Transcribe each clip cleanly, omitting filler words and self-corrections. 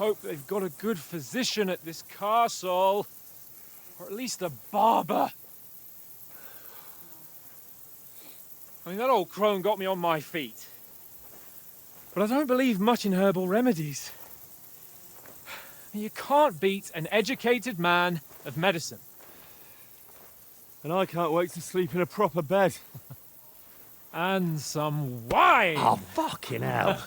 hope they've got a good physician at this castle. Or at least a barber. I mean, that old crone got me on my feet. But I don't believe much in herbal remedies. You can't beat an educated man of medicine. And I can't wait to sleep in a proper bed. And some wine! Oh, fucking hell.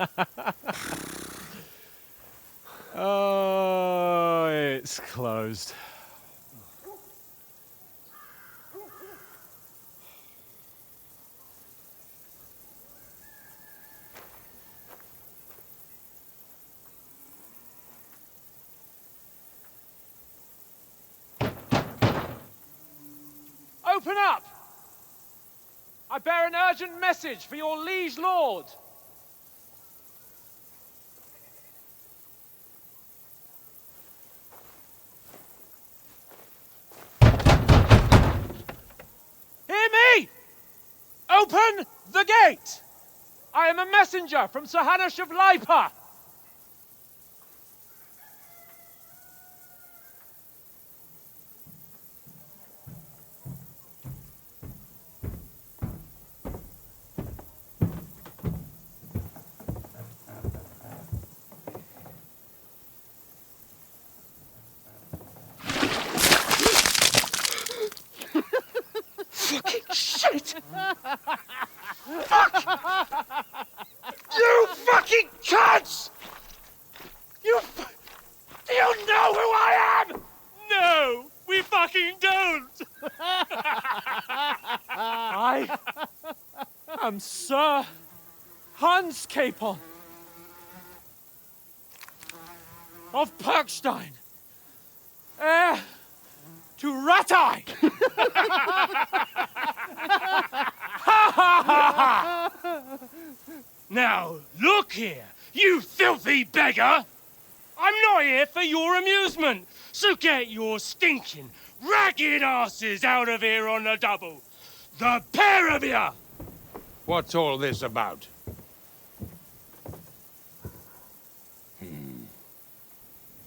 Oh, it's closed. Open up! I bear an urgent message for your liege lord. Hear me! Open the gate! I am a messenger from Sir Hanush of Lipa. Fucking shit! Fuck! You fucking cunts! Do you know who I am? No, we fucking don't! I am Sir Hans Capon of Perkstein, heir to Ratai! Now, look here, you filthy beggar! I'm not here for your amusement, so get your stinking, ragged asses out of here on the double. The pair of you! What's all this about?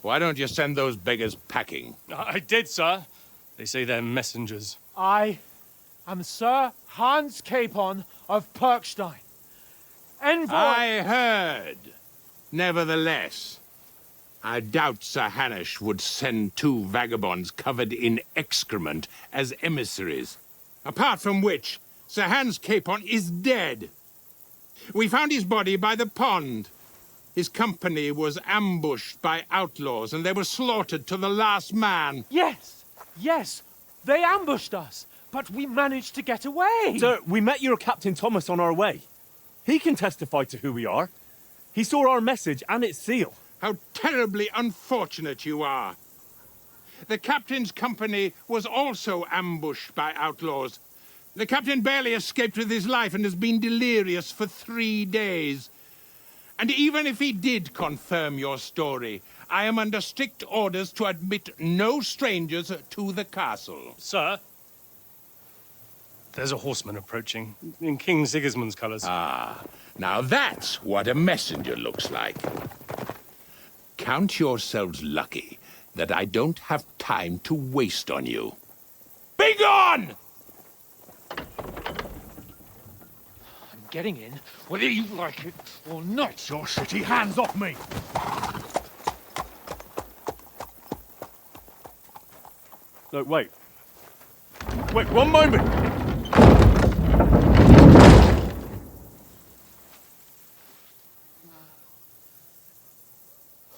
Why don't you send those beggars packing? I did, sir. They say they're messengers. I am Sir Hans Capon of Perkstein, envoy... I heard. Nevertheless, I doubt Sir Hanush would send two vagabonds covered in excrement as emissaries. Apart from which, Sir Hans Capon is dead. We found his body by the pond. His company was ambushed by outlaws, and they were slaughtered to the last man. Yes, yes, they ambushed us, but we managed to get away. Sir, we met your Captain Thomas on our way. He can testify to who we are. He saw our message and its seal. How terribly unfortunate you are. The captain's company was also ambushed by outlaws. The captain barely escaped with his life and has been delirious for 3 days. And even if he did confirm your story, I am under strict orders to admit no strangers to the castle. Sir, there's a horseman approaching in King Sigismund's colours. Ah, now that's what a messenger looks like. Count yourselves lucky that I don't have time to waste on you. Be gone! I'm getting in, whether you like it or not. Get your shitty hands off me! No, wait. Wait, one moment!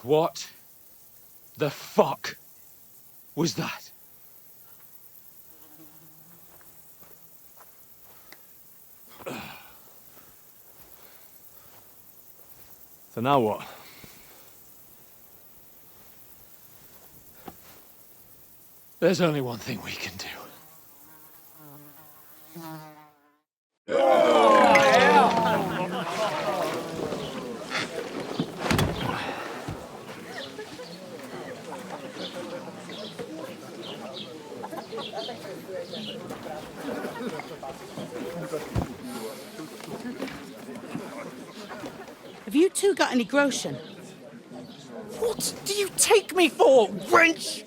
What the fuck was that? So now what? There's only one thing we can do. Have you two got any groschen? What do you take me for, wench?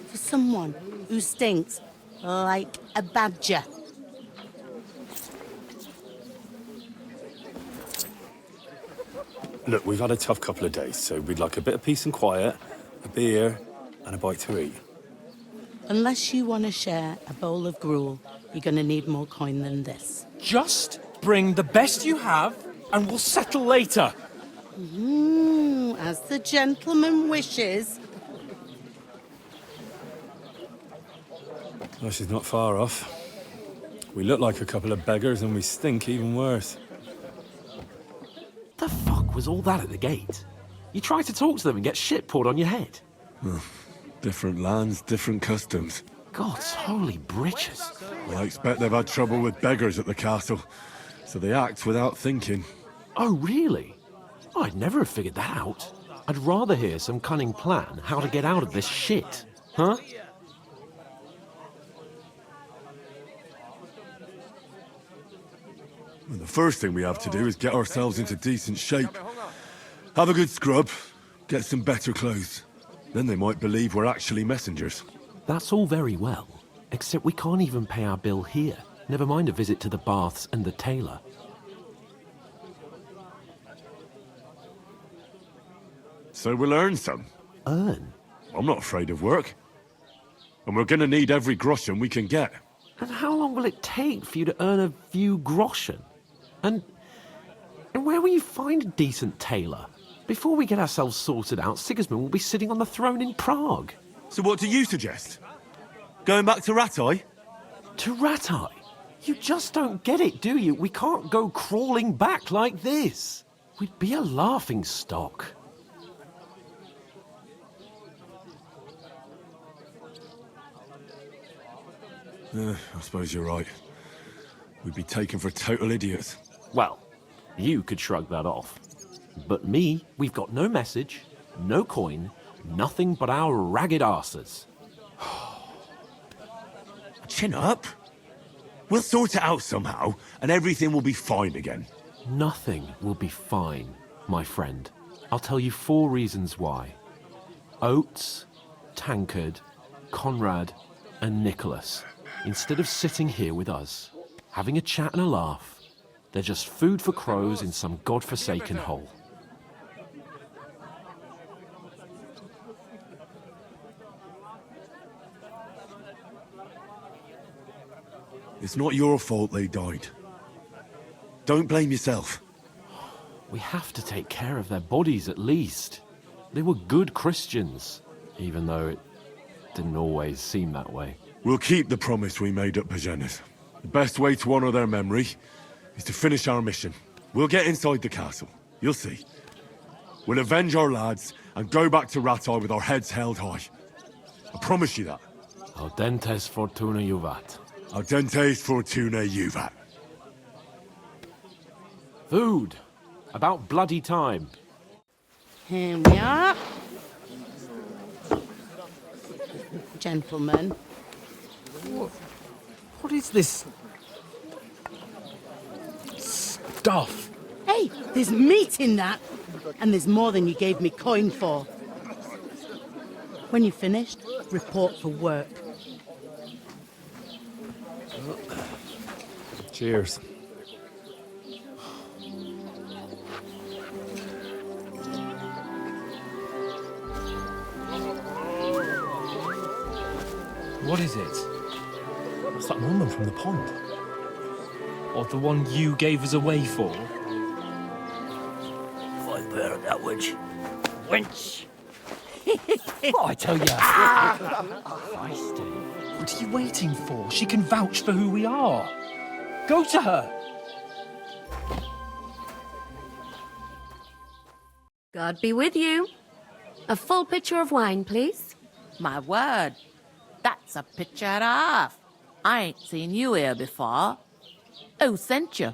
For someone who stinks like a badger. Look, we've had a tough couple of days, so we'd like a bit of peace and quiet, a beer, and a bite to eat. Unless you want to share a bowl of gruel, you're going to need more coin than this. Just bring the best you have, and we'll settle later. As the gentleman wishes. Well, she's not far off. We look like a couple of beggars, and we stink even worse. The fuck was all that at the gate? You try to talk to them and get shit poured on your head. Different lands, different customs. God's holy britches. Well, I expect they've had trouble with beggars at the castle, so they act without thinking. Oh, really? I'd never have figured that out. I'd rather hear some cunning plan how to get out of this shit. Huh? Well, the first thing we have to do is get ourselves into decent shape. Have a good scrub, get some better clothes. Then they might believe we're actually messengers. That's all very well, except we can't even pay our bill here. Never mind a visit to the baths and the tailor. So we'll earn some. Earn? I'm not afraid of work. And we're gonna need every groschen we can get. And how long will it take for you to earn a few groschen? And where will you find a decent tailor? Before we get ourselves sorted out, Sigismund will be sitting on the throne in Prague. So what do you suggest? Going back to Ratai? To Ratai? You just don't get it, do you? We can't go crawling back like this. We'd be a laughing stock. I suppose you're right. We'd be taken for total idiots. Well, you could shrug that off. But me, we've got no message, no coin, nothing but our ragged arses. Chin up. We'll sort it out somehow, and everything will be fine again. Nothing will be fine, my friend. I'll tell you 4 reasons why. Oates, Tankard, Conrad, and Nicholas, instead of sitting here with us, having a chat and a laugh, they're just food for crows in some godforsaken hole. It's not your fault they died. Don't blame yourself. We have to take care of their bodies at least. They were good Christians, even though it didn't always seem that way. We'll keep the promise we made at Pagenes. The best way to honor their memory is to finish our mission. We'll get inside the castle. You'll see. We'll avenge our lads and go back to Ratai with our heads held high. I promise you that. Audentes fortuna juvat. Audentes fortuna juvat. Food. About bloody time. Here we are. Gentlemen. What is this stuff? Hey, there's meat in that. And there's more than you gave me coin for. When you're finished, report for work. Cheers. What is it? What's that woman from the pond? Or the one you gave us away for? I've heard that wench. Wench! What I tell you? What are you waiting for? She can vouch for who we are. Go to her. God be with you. A full pitcher of wine, please. My word, that's a picture and a half. I ain't seen you here before. Who sent you?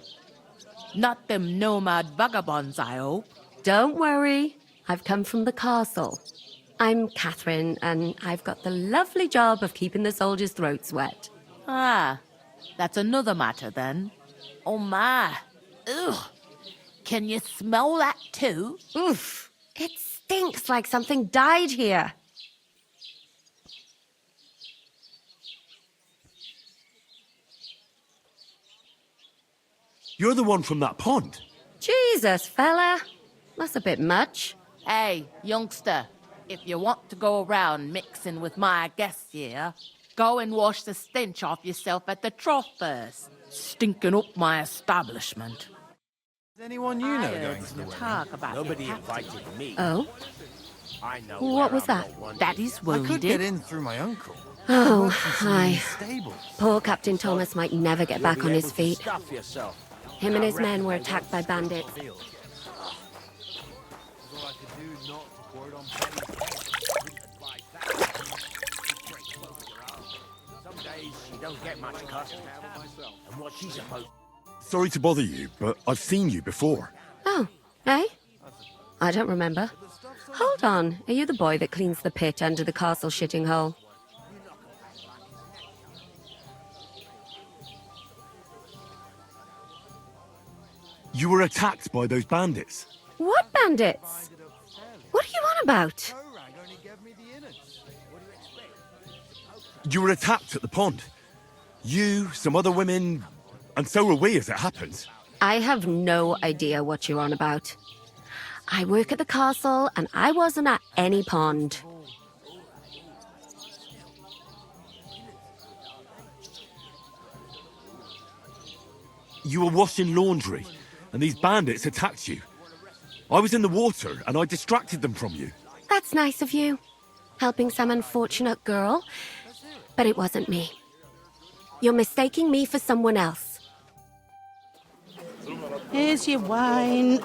Not them nomad vagabonds, I hope. Don't worry. I've come from the castle. I'm Catherine, and I've got the lovely job of keeping the soldiers' throats wet. Ah, that's another matter then. Oh my. Ugh. Can you smell that too? Oof. It stinks like something died here. You're the one from that pond. Jesus, fella. That's a bit much. Hey, youngster, if you want to go around mixing with my guests here, go and wash the stench off yourself at the trough first. Stinking up my establishment. Is anyone you know going to the Talk about Nobody your invited me. Oh? I know What where was I'm that? not wanted. Daddy's I could get wounded. in through my uncle. Oh, Works in some aye. stables. Poor Captain Thomas might never get back on his feet. Stuff yourself. Him and his men were attacked by bandits. Some days she don't get much custom. And what she's supposed Sorry to bother you, but I've seen you before. Oh, eh? I don't remember. Hold on, are you the boy that cleans the pit under the castle shitting hole? You were attacked by those bandits. What bandits? What are you on about? You were attacked at the pond. You, some other women, and so were we as it happens. I have no idea what you're on about. I work at the castle and I wasn't at any pond. You were washing laundry, and these bandits attacked you. I was in the water, and I distracted them from you. That's nice of you. Helping some unfortunate girl. But it wasn't me. You're mistaking me for someone else. Here's your wine.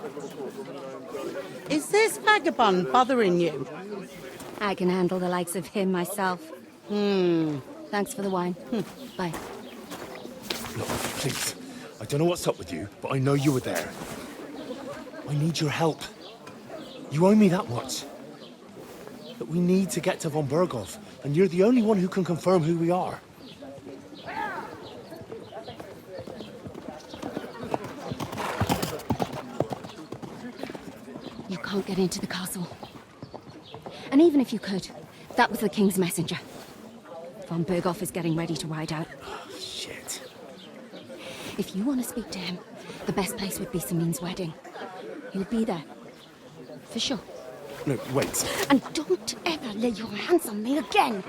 Is this vagabond bothering you? I can handle the likes of him myself. Thanks for the wine. Bye. Look, please. I don't know what's up with you, but I know you were there. I need your help. You owe me that much. But we need to get to von Berghoff, and you're the only one who can confirm who we are. You can't get into the castle. And even if you could, that was the king's messenger. Von Berghoff is getting ready to ride out. Shit. If you want to speak to him, the best place would be Samine's wedding. He'll be there. For sure. No, wait. And don't ever lay your hands on me again!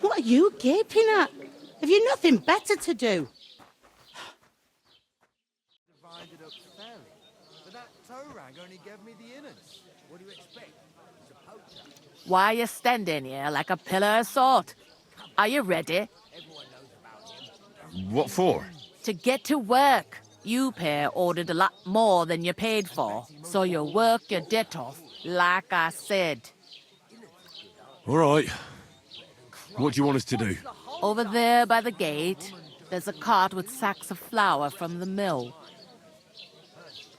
What are you gaping at? Have you nothing better to do? divided up fairly. But that tow rag only gave me the innards. What do you expect? He's a poacher. Why are you standing here like a pillar of salt? Are you ready? What for? To get to work. You pair ordered a lot more than you paid for, so you work your debt off, like I said. All right. What do you want us to do? Over there by the gate, there's a cart with sacks of flour from the mill.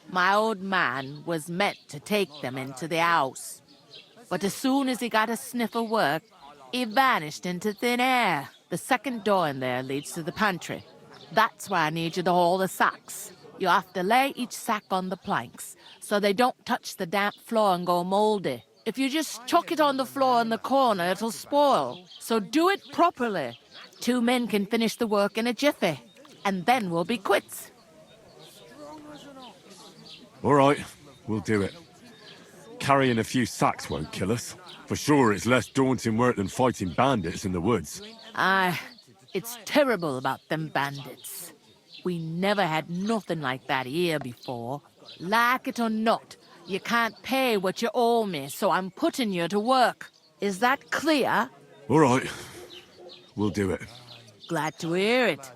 My old man was meant to take them into the house. But as soon as he got a sniff of work, he vanished into thin air. The second door in there leads to the pantry. That's why I need you to haul the sacks. You have to lay each sack on the planks, so they don't touch the damp floor and go moldy. If you just chuck it on the floor in the corner, it'll spoil. So do it properly. 2 men can finish the work in a jiffy, and then we'll be quits. All right, we'll do it. Carrying a few sacks won't kill us. For sure, it's less daunting work than fighting bandits in the woods. Aye, it's terrible about them bandits. We never had nothing like that here before. Like it or not, you can't pay what you owe me, so I'm putting you to work. Is that clear? All right, we'll do it. Glad to hear it.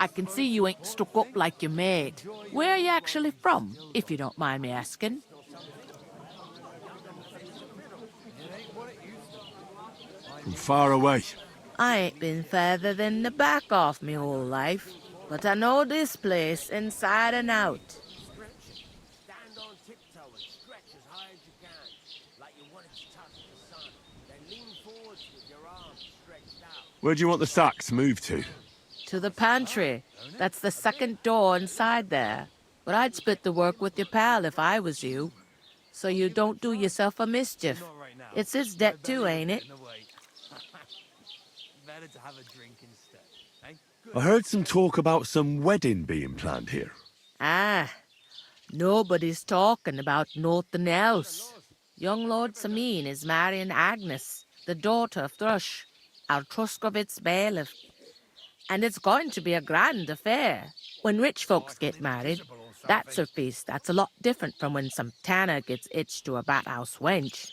I can see you ain't stuck up like your mate. Where are you actually from, if you don't mind me asking? From far away. I ain't been further than the back off me whole life, but I know this place inside and out. Stand on tiptoe and stretch as high as you can, like you wanted to touch the sun. Then lean forwards with your arms stretched out. Where do you want the sacks moved to? To the pantry. That's the second door inside there. But I'd split the work with your pal if I was you, so you don't do yourself a mischief. It's his debt too, ain't it? Better to have a drink instead. I heard some talk about some wedding being planned here. Ah, nobody's talking about nothing else. Young Lord Sameen is marrying Agnes, the daughter of Thrush, our Truskovitz bailiff. And it's going to be a grand affair. When rich folks get married, that's a feast that's a lot different from when some tanner gets itched to a bathouse wench.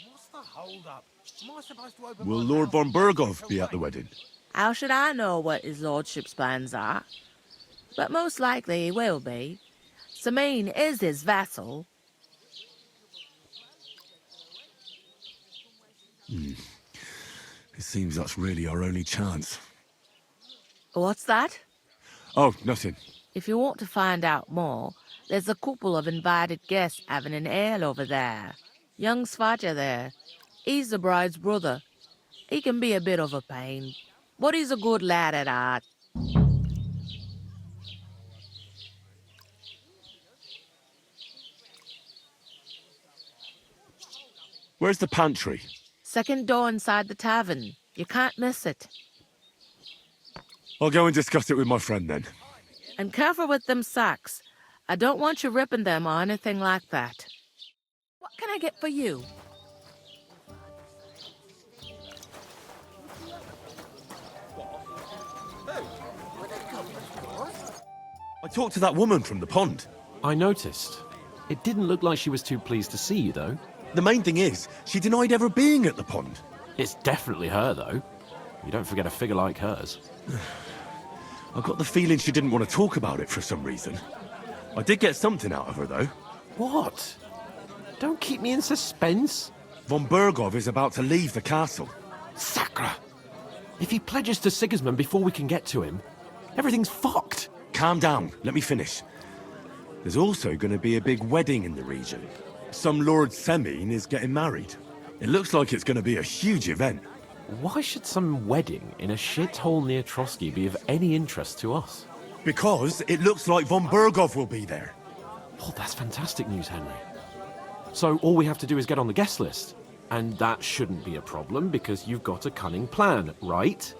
What's the hold-up? Am I supposed to open Will my Lord mouth von Berghoff be at the wedding? How should I know what his lordship's plans are? But most likely he will be. Sameen is his vassal. It seems that's really our only chance. What's that? Oh, nothing. If you want to find out more, there's a couple of invited guests having an ale over there. Young Svaja there. He's the bride's brother. He can be a bit of a pain, but he's a good lad at heart. Where's the pantry? Second door inside the tavern. You can't miss it. I'll go and discuss it with my friend then. And careful with them sacks. I don't want you ripping them or anything like that. What can I get for you? I talked to that woman from the pond. I noticed. It didn't look like she was too pleased to see you, though. The main thing is, she denied ever being at the pond. It's definitely her, though. You don't forget a figure like hers. I got the feeling she didn't want to talk about it for some reason. I did get something out of her, though. What? Don't keep me in suspense. Von Berghoff is about to leave the castle. Sacre! If he pledges to Sigismund before we can get to him, everything's fucked. Calm down, let me finish. There's also going to be a big wedding in the region. Some Lord Semine is getting married. It looks like it's going to be a huge event. Why should some wedding in a shithole near Trotsky be of any interest to us? Because it looks like von Berghoff will be there. Oh, that's fantastic news, Henry. So all we have to do is get on the guest list. And that shouldn't be a problem because you've got a cunning plan, right?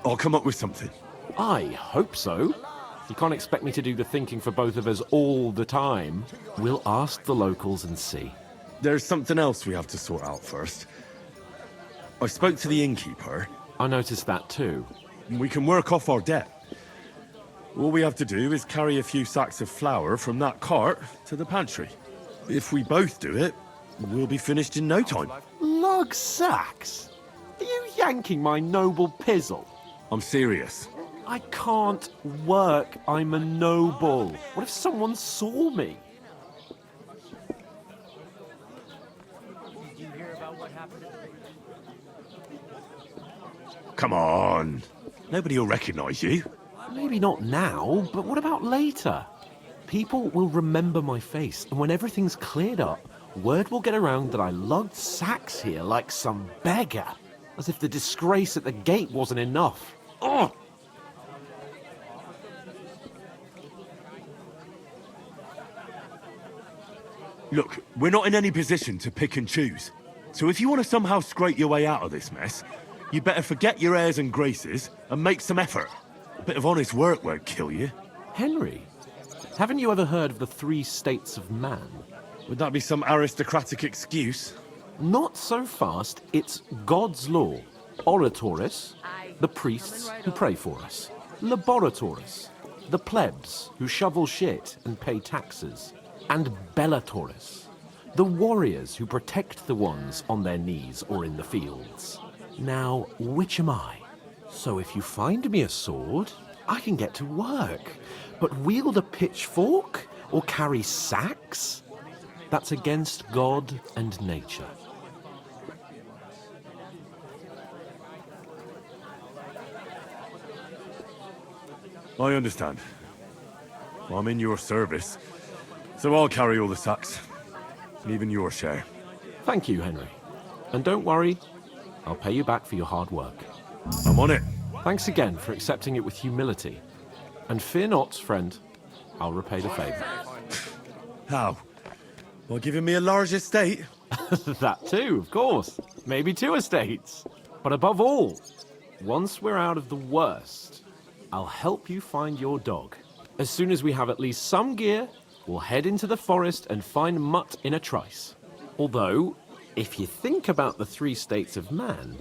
I'll come up with something. I hope so. You can't expect me to do the thinking for both of us all the time. We'll ask the locals and see. There's something else we have to sort out first. I spoke to the innkeeper. I noticed that too. We can work off our debt. All we have to do is carry a few sacks of flour from that cart to the pantry. If we both do it, we'll be finished in no time. Lug sacks? Are you yanking my noble pizzle? I'm serious. I can't work. I'm a noble. What if someone saw me? Did you hear about what happened at the... Come on. Nobody will recognize you. Maybe not now, but what about later? People will remember my face, and when everything's cleared up, word will get around that I lugged sacks here like some beggar. As if the disgrace at the gate wasn't enough. Oh! Look, we're not in any position to pick and choose. So if you want to somehow scrape your way out of this mess, you better forget your airs and graces and make some effort. A bit of honest work won't kill you. Henry, haven't you ever heard of the 3 states of man? Would that be some aristocratic excuse? Not so fast. It's God's law. Oratoris, the priests who pray for us. Laboratoris, the plebs who shovel shit and pay taxes. And Bellatoris, the warriors who protect the ones on their knees or in the fields. Now, which am I? So if you find me a sword, I can get to work. But wield a pitchfork or carry sacks? That's against God and nature. I understand. I'm in your service, so I'll carry all the sacks. Even your share. Thank you, Henry. And don't worry, I'll pay you back for your hard work. I'm on it. Thanks again for accepting it with humility. And fear not, friend. I'll repay the favour. How? By giving me a large estate? That too, of course. Maybe 2 estates. But above all, once we're out of the worst, I'll help you find your dog. As soon as we have at least some gear, we'll head into the forest and find Mutt in a trice. Although, if you think about the 3 states of man,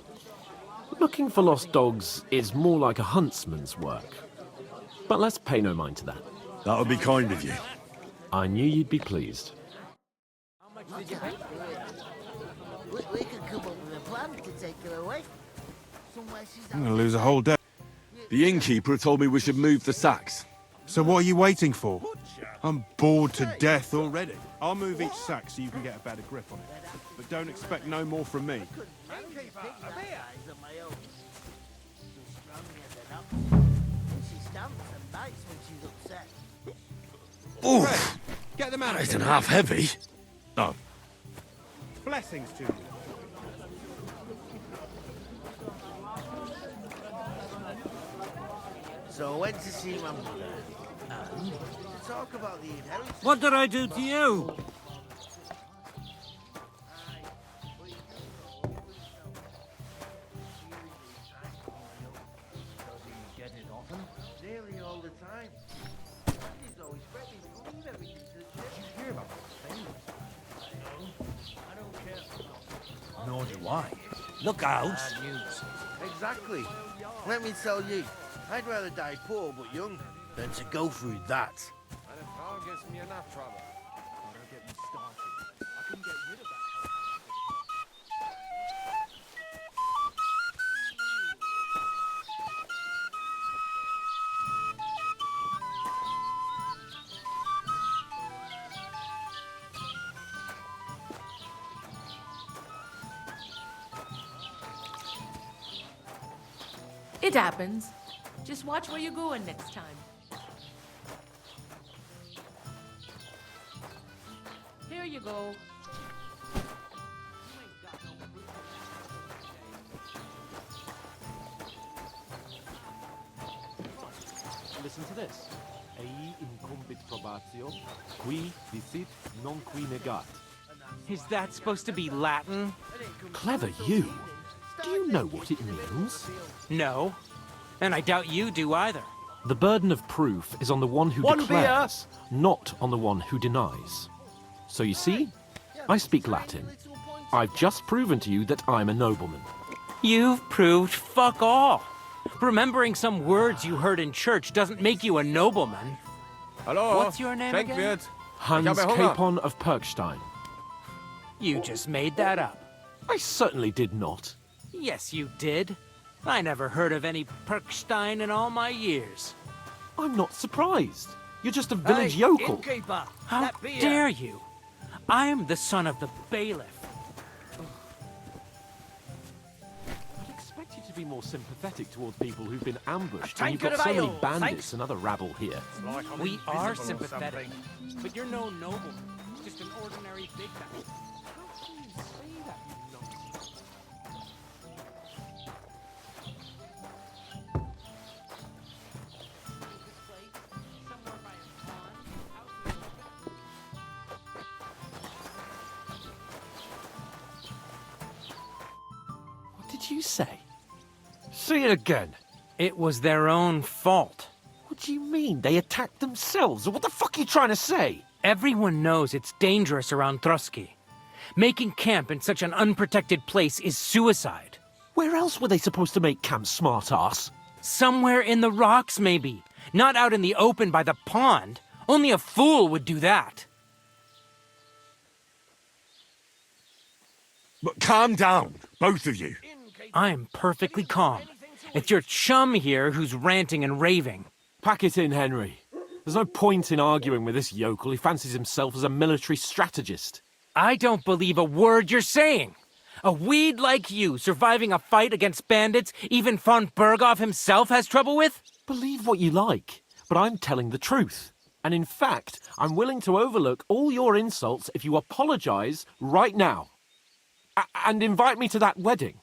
looking for lost dogs is more like a huntsman's work. But let's pay no mind to that. That would be kind of you. I knew you'd be pleased. We could come up with a plan to take her away. Somewhere she's I'm gonna lose a whole day. The innkeeper told me we should move the sacks. So what are you waiting for? I'm bored to death already. I'll move each sack so you can get a better grip on it. But don't expect no more from me. Oof! Get them out That of isn't here. half heavy. Oh. Blessings to you. So I went to see my mother and to talk about the inheritance. What did I do to you? Nearly all the time. He's always ready to leave everything to the church. Did you hear about the famous? I don't care. Nor do I. Look out! Bad news. Exactly. Let me tell you, I'd rather die poor but young than to go through that. And if power gets me enough trouble, don't get me started. I can get rid of that. It happens. Just watch where you're going next time. Here you go. Listen to this. Ei incumbit probatio, qui dicit non qui negat. Is that supposed to be Latin? Clever you. Do you know what it means? No. And I doubt you do either. The burden of proof is on the one who declares, not on the one who denies. So you see, I speak Latin. I've just proven to you that I'm a nobleman. You've proved fuck all. Remembering some words you heard in church doesn't make you a nobleman. Hello. What's your name again? Hans Capon of Perkstein. You just made that up. I certainly did not. Yes, you did. I never heard of any Perkstein in all my years. I'm not surprised. You're just a village yokel. Innkeeper, how dare you? I'm the son of the bailiff. I'd expect you to be more sympathetic towards people who've been ambushed A when you've got tankard so of many ale, bandits thanks. and other rabble here. We are sympathetic, but you're no nobleman. Just an ordinary big man. How can you say that, you nonsense? What did you say? Say it again. It was their own fault. What do you mean? They attacked themselves? Or what the fuck are you trying to say? Everyone knows it's dangerous around Trotsky. Making camp in such an unprotected place is suicide. Where else were they supposed to make camp, smart-ass? Somewhere in the rocks, maybe. Not out in the open by the pond. Only a fool would do that. But calm down, both of you. I'm perfectly calm. It's your chum here who's ranting and raving. Pack it in, Henry. There's no point in arguing with this yokel. He fancies himself as a military strategist. I don't believe a word you're saying. A weed like you surviving a fight against bandits even von Berghoff himself has trouble with? Believe what you like, but I'm telling the truth. And in fact, I'm willing to overlook all your insults if you apologize right now. And invite me to that wedding.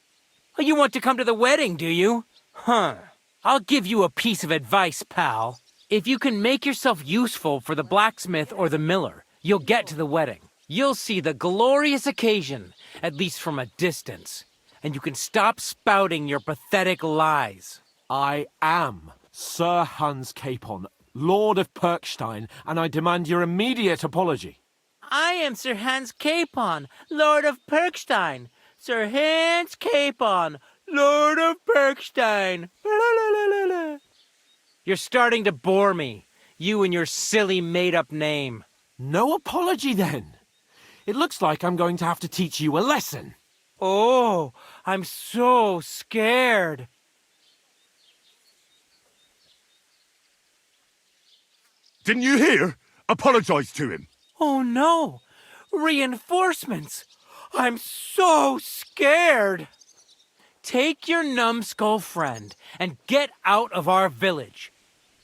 Oh, you want to come to the wedding, do you? Huh. I'll give you a piece of advice, pal. If you can make yourself useful for the blacksmith or the miller, you'll get to the wedding. You'll see the glorious occasion, at least from a distance. And you can stop spouting your pathetic lies. I am Sir Hans Capon, Lord of Perkstein, and I demand your immediate apology. I am Sir Hans Capon, Lord of Perkstein. Sir Hans Capon, Lord of Perkstein. You're starting to bore me, you and your silly made-up name. No apology, then. It looks like I'm going to have to teach you a lesson. Oh, I'm so scared. Didn't you hear? Apologize to him. Oh no! Reinforcements! I'm so scared! Take your numbskull friend and get out of our village.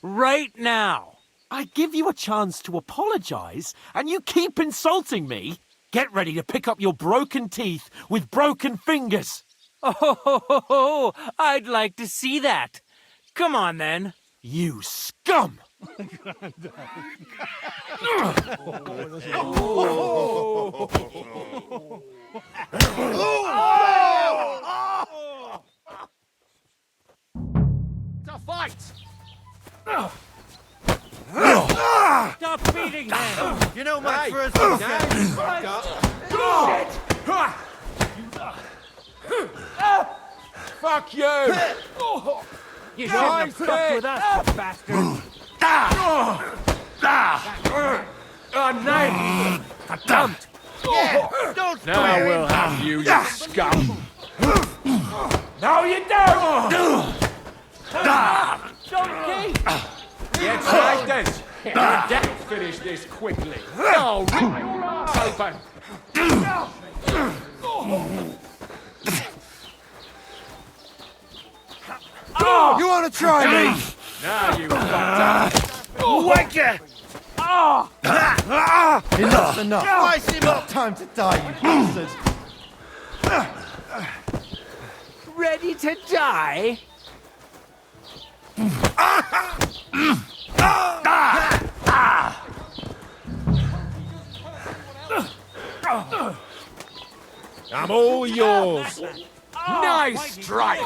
Right now! I give you a chance to apologize, and you keep insulting me? Get ready to pick up your broken teeth with broken fingers. Oh, I'd like to see that. Come on then. You scum! It's a fight! Stop beating him! You know much for us. Fuck you! You shouldn't have fucked with us, you bastard! Dumped! Yeah, don't Now swear we'll him. have you, you scum! No, you don't! Donkey! Get silent! Let's finish this quickly. Oh, rip your ass open! You want to try me? Now you fucked up. Wanker! Enough's enough. Slice him up. Time to die, you bastard. Ready to die? I'm all yours. Nice strike.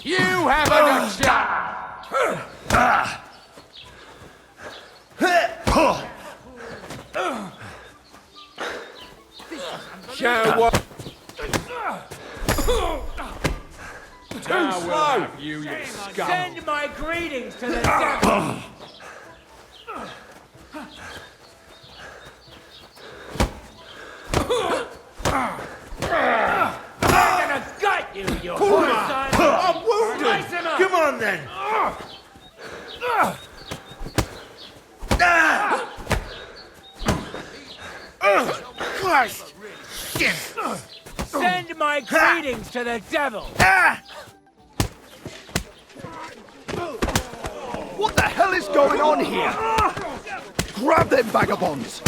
You haven't a chance. Show what? Too slow. You scum. Send my greetings to the devil! I'm gonna gut you, you whoreson! I'm wounded. Slice him up! Come on then. Christ! Shit! Send my greetings to the devil! What the hell is going on here? Grab them vagabonds!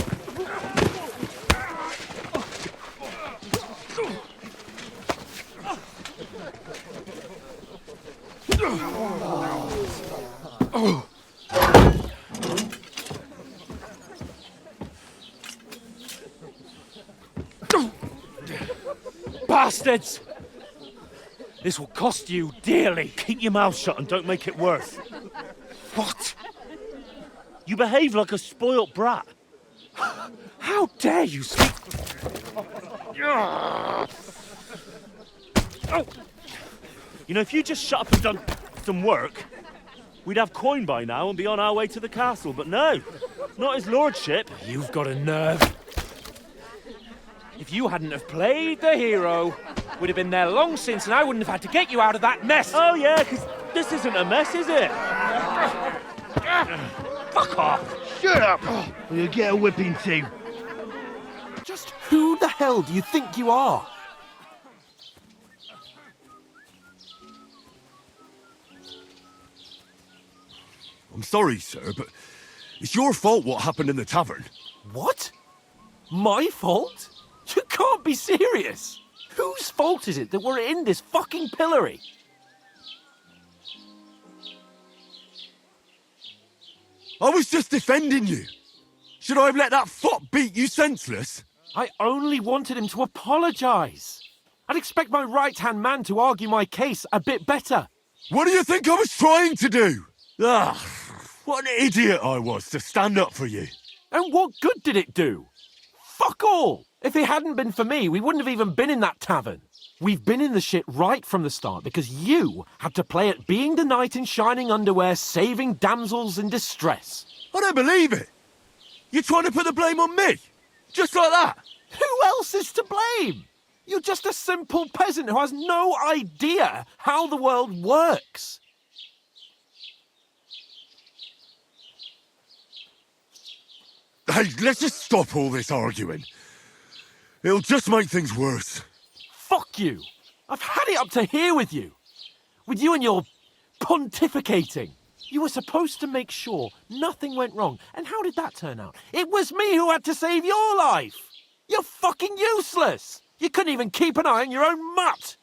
Bastards! This will cost you dearly. Keep your mouth shut and don't make it worse. What? You behave like a spoilt brat. How dare you speak? You know, if you just shut up and done some work, we'd have coin by now and be on our way to the castle. But no, not his lordship. You've got a nerve. If you hadn't have played the hero, we'd have been there long since and I wouldn't have had to get you out of that mess. Oh yeah, because this isn't a mess, is it? Fuck off. Shut up! Or you'll get a whipping too. Just who the hell do you think you are? I'm sorry, sir, but it's your fault what happened in the tavern. What? My fault? You can't be serious. Whose fault is it that we're in this fucking pillory? I was just defending you. Should I have let that fop beat you senseless? I only wanted him to apologise. I'd expect my right-hand man to argue my case a bit better. What do you think I was trying to do? Ah, what an idiot I was to stand up for you. And what good did it do? Fuck all! If it hadn't been for me, we wouldn't have even been in that tavern. We've been in the shit right from the start because you had to play at being the knight in shining underwear, saving damsels in distress. I don't believe it. You're trying to put the blame on me? Just like that? Who else is to blame? You're just a simple peasant who has no idea how the world works. Hey, let's just stop all this arguing. It'll just make things worse. Fuck you. I've had it up to here with you. With you and your pontificating. You were supposed to make sure nothing went wrong. And how did that turn out? It was me who had to save your life. You're fucking useless. You couldn't even keep an eye on your own mutt.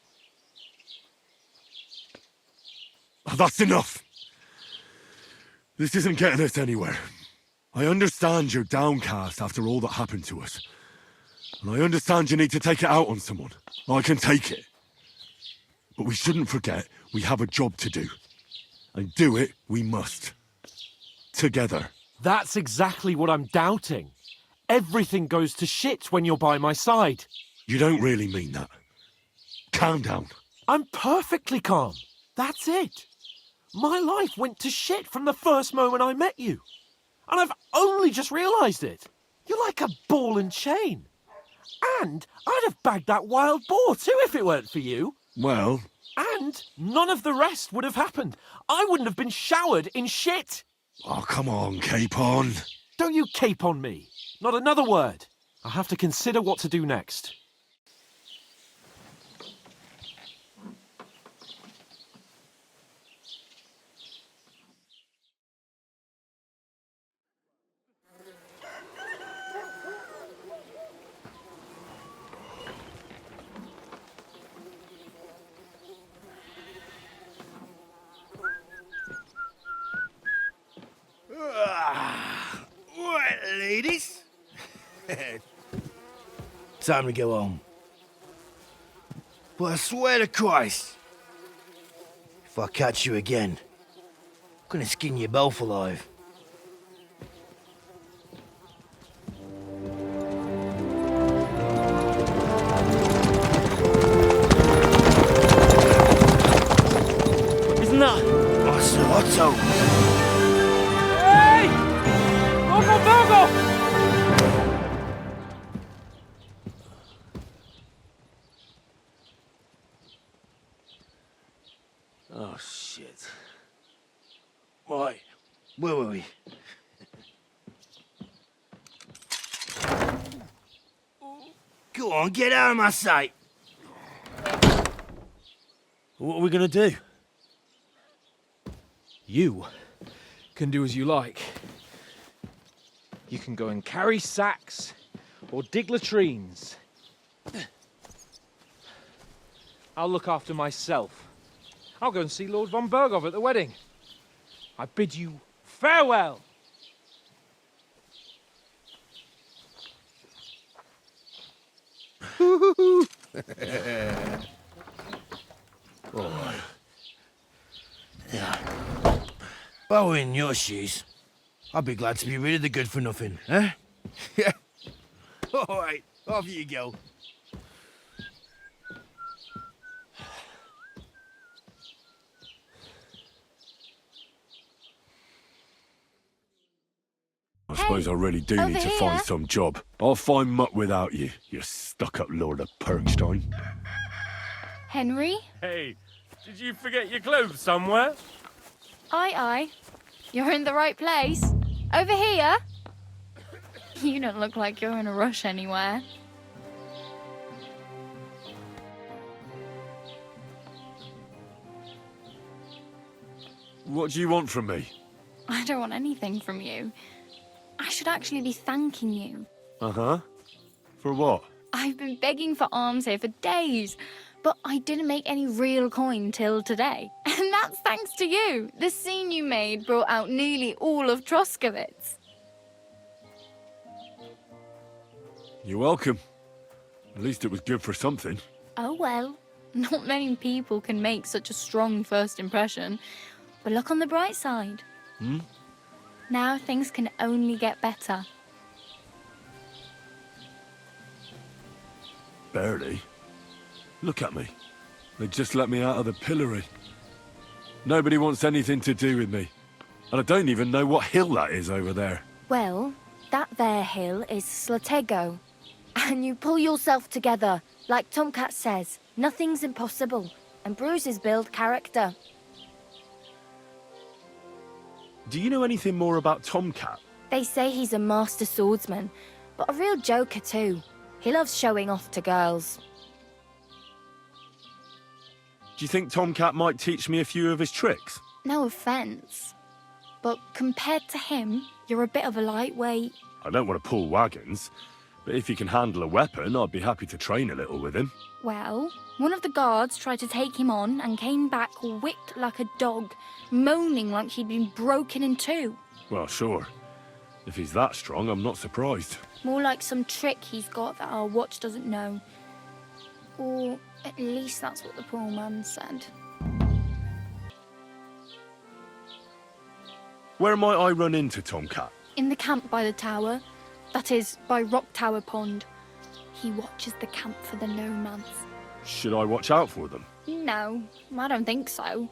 That's enough. This isn't getting us anywhere. I understand you're downcast after all that happened to us. And I understand you need to take it out on someone. I can take it. But we shouldn't forget we have a job to do. And do it we must. Together. That's exactly what I'm doubting. Everything goes to shit when you're by my side. You don't really mean that. Calm down. I'm perfectly calm. That's it. My life went to shit from the first moment I met you. And I've only just realised it. You're like a ball and chain. And I'd have bagged that wild boar too if it weren't for you. Well... And none of the rest would have happened. I wouldn't have been showered in shit. Oh, come on, Capon. Don't you cape on me. Not another word. I'll have to consider what to do next. Right, ladies. Time to go home. But I swear to Christ, if I catch you again, I'm gonna skin you both alive. Isn't that? Otto. Hey! Virgo! Oh, shit. Right, where were we? Go on, get out of my sight. What are we gonna do? You can do as you like. You can go and carry sacks or dig latrines. I'll look after myself. I'll go and see Lord von Bergov at the wedding. I bid you farewell. Oh. Yeah. If I were in your shoes, I'd be glad to be rid of the good for nothing, eh? Yeah. All right, off you go. I suppose I really do need to find some job. I'll find mutt without you, you stuck-up Lord of Perkstein. Henry? Hey, did you forget your clothes somewhere? Aye, aye. You're in the right place. Over here? You don't look like you're in a rush anywhere. What do you want from me? I don't want anything from you. I should actually be thanking you. Uh-huh. For what? I've been begging for alms here for days, But I didn't make any real coin till today. And that's thanks to you. The scene you made brought out nearly all of Troskowitz. You're welcome. At least it was good for something. Oh well. Not many people can make such a strong first impression. But look on the bright side. Hmm? Now things can only get better. Barely. Look at me. They just let me out of the pillory. Nobody wants anything to do with me. And I don't even know what hill that is over there. Well, that there hill is Slatego. And you pull yourself together. Like Tomcat says, nothing's impossible. And bruises build character. Do you know anything more about Tomcat? They say he's a master swordsman, but a real joker too. He loves showing off to girls. Do you think Tomcat might teach me a few of his tricks? No offence, but compared to him, you're a bit of a lightweight. I don't want to pull wagons, but if he can handle a weapon, I'd be happy to train a little with him. Well, one of the guards tried to take him on and came back whipped like a dog, moaning like he'd been broken in two. Well, sure. If he's that strong, I'm not surprised. More like some trick he's got that our watch doesn't know. Or at least that's what the poor man said. Where might I run into Tomcat? In the camp by the tower. That is, by Rock Tower Pond. He watches the camp for the nomads. Should I watch out for them? No, I don't think so.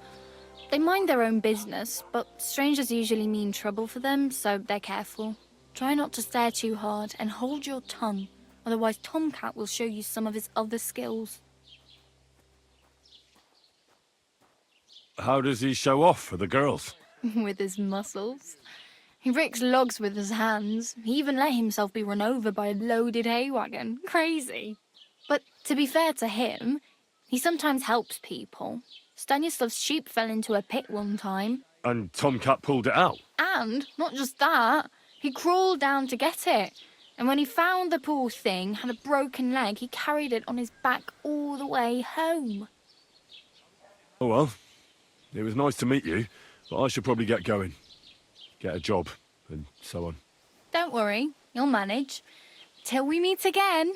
They mind their own business, but strangers usually mean trouble for them, so they're careful. Try not to stare too hard and hold your tongue, otherwise Tomcat will show you some of his other skills. How does he show off for the girls? With his muscles. He ricks logs with his hands. He even let himself be run over by a loaded hay wagon. Crazy. But to be fair to him, he sometimes helps people. Stanislav's sheep fell into a pit one time. And Tomcat pulled it out? And, not just that, he crawled down to get it. And when he found the poor thing had a broken leg, he carried it on his back all the way home. Oh well, it was nice to meet you, but I should probably get going. Get a job, and so on. Don't worry, you'll manage. Till we meet again.